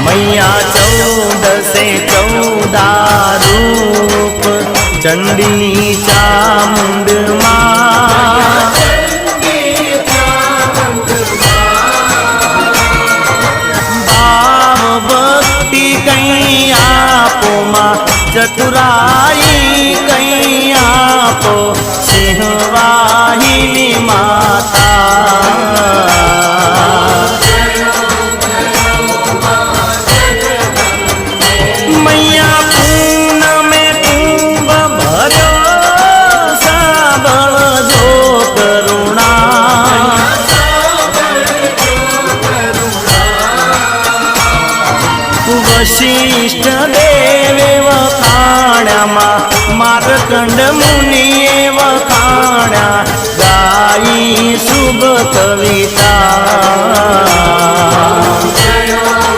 मैया 14 से 14 रूप चंडी चामुंड मां। भाव भक्ति कहीं आपो मां, चतुराई कहीं आपो, सिंहवाहिनी माता। मैया पून में कुंभ भरो, साबल जो करुणा। वशिष्ठ देवे वखाण्या मार्कंड मुनिए वखाण्या, गाई शुभ कविता।